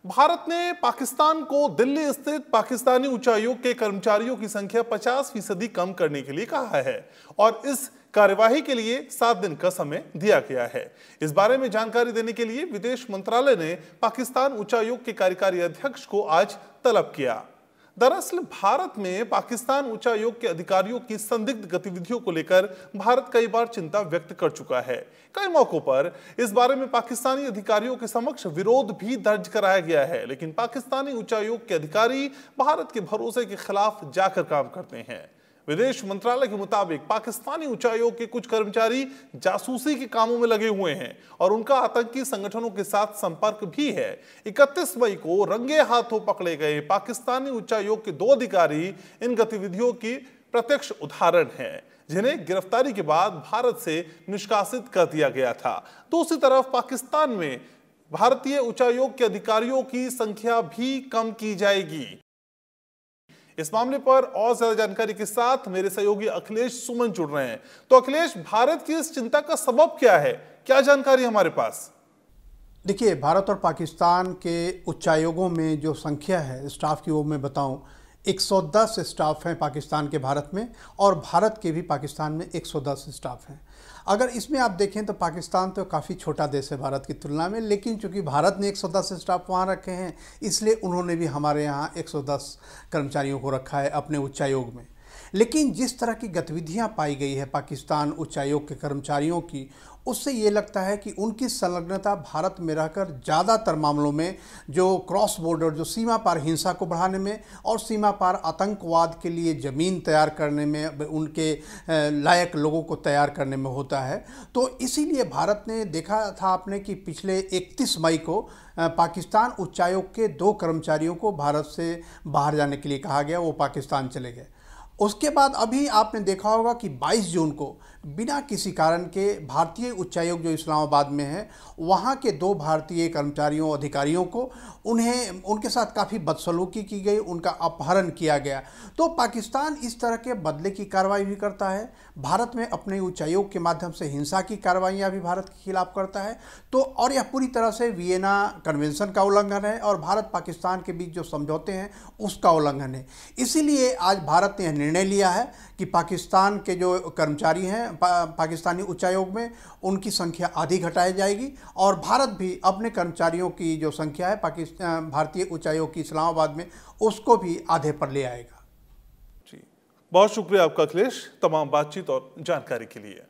भारत ने पाकिस्तान को दिल्ली स्थित पाकिस्तानी उच्चायोग के कर्मचारियों की संख्या 50% कम करने के लिए कहा है और इस कार्यवाही के लिए 7 दिन का समय दिया गया है। इस बारे में जानकारी देने के लिए विदेश मंत्रालय ने पाकिस्तान उच्चायोग के कार्यकारी अध्यक्ष को आज तलब किया। दरअसल भारत में पाकिस्तान उच्चायोग के अधिकारियों की संदिग्ध गतिविधियों को लेकर भारत कई बार चिंता व्यक्त कर चुका है। कई मौकों पर इस बारे में पाकिस्तानी अधिकारियों के समक्ष विरोध भी दर्ज कराया गया है, लेकिन पाकिस्तानी उच्चायोग के अधिकारी भारत के भरोसे के खिलाफ जाकर काम करते हैं। विदेश मंत्रालय के मुताबिक पाकिस्तानी उच्चायोग के कुछ कर्मचारी जासूसी के कामों में लगे हुए हैं और उनका आतंकी संगठनों के साथ संपर्क भी है। 31 मई को रंगे हाथों पकड़े गए पाकिस्तानी उच्चायोग के 2 अधिकारी इन गतिविधियों की प्रत्यक्ष उदाहरण हैं, जिन्हें गिरफ्तारी के बाद भारत से निष्कासित कर दिया गया था। दूसरी तरफ पाकिस्तान में भारतीय उच्चायोग के अधिकारियों की संख्या भी कम की जाएगी। इस मामले पर और ज्यादा जानकारी के साथ मेरे सहयोगी अखिलेश सुमन जुड़ रहे हैं। तो अखिलेश, भारत की इस चिंता का सबब क्या है? क्या जानकारी हमारे पास? देखिए, भारत और पाकिस्तान के उच्चायोगों में जो संख्या है स्टाफ की, वो मैं बताऊं 110 स्टाफ हैं पाकिस्तान के भारत में, और भारत के भी पाकिस्तान में 110 स्टाफ हैं। अगर इसमें आप देखें तो पाकिस्तान तो काफ़ी छोटा देश है भारत की तुलना में, लेकिन चूंकि भारत ने 110 स्टाफ वहाँ रखे हैं, इसलिए उन्होंने भी हमारे यहाँ 110 कर्मचारियों को रखा है अपने उच्चायोग में। लेकिन जिस तरह की गतिविधियाँ पाई गई है पाकिस्तान उच्चायोग के कर्मचारियों की, उससे ये लगता है कि उनकी संलग्नता भारत में रहकर ज़्यादातर मामलों में जो क्रॉस बॉर्डर, जो सीमा पार हिंसा को बढ़ाने में और सीमा पार आतंकवाद के लिए ज़मीन तैयार करने में, उनके लायक लोगों को तैयार करने में होता है। तो इसीलिए भारत ने देखा था आपने कि पिछले 31 मई को पाकिस्तान उच्चायोग के 2 कर्मचारियों को भारत से बाहर जाने के लिए कहा गया, वो पाकिस्तान चले गए। उसके बाद अभी आपने देखा होगा कि 22 जून को बिना किसी कारण के भारतीय उच्चायोग जो इस्लामाबाद में है, वहाँ के 2 भारतीय कर्मचारियों अधिकारियों को उनके साथ काफ़ी बदसलूकी की गई, उनका अपहरण किया गया। तो पाकिस्तान इस तरह के बदले की कार्रवाई भी करता है। भारत में अपने उच्चायोग के माध्यम से हिंसा की कार्रवाइयाँ भी भारत के खिलाफ करता है। तो और यह पूरी तरह से वियना कन्वेंशन का उल्लंघन है और भारत पाकिस्तान के बीच जो समझौते हैं उसका उल्लंघन है। इसीलिए आज भारत ने निर्णय लिया है कि पाकिस्तान के जो कर्मचारी हैं पाकिस्तानी उच्चायोग में, उनकी संख्या आधी घटाई जाएगी और भारत भी अपने कर्मचारियों की जो संख्या है भारतीय उच्चायोग की इस्लामाबाद में, उसको भी आधे पर ले आएगा। जी, बहुत शुक्रिया आपका अखिलेश, तमाम बातचीत और जानकारी के लिए।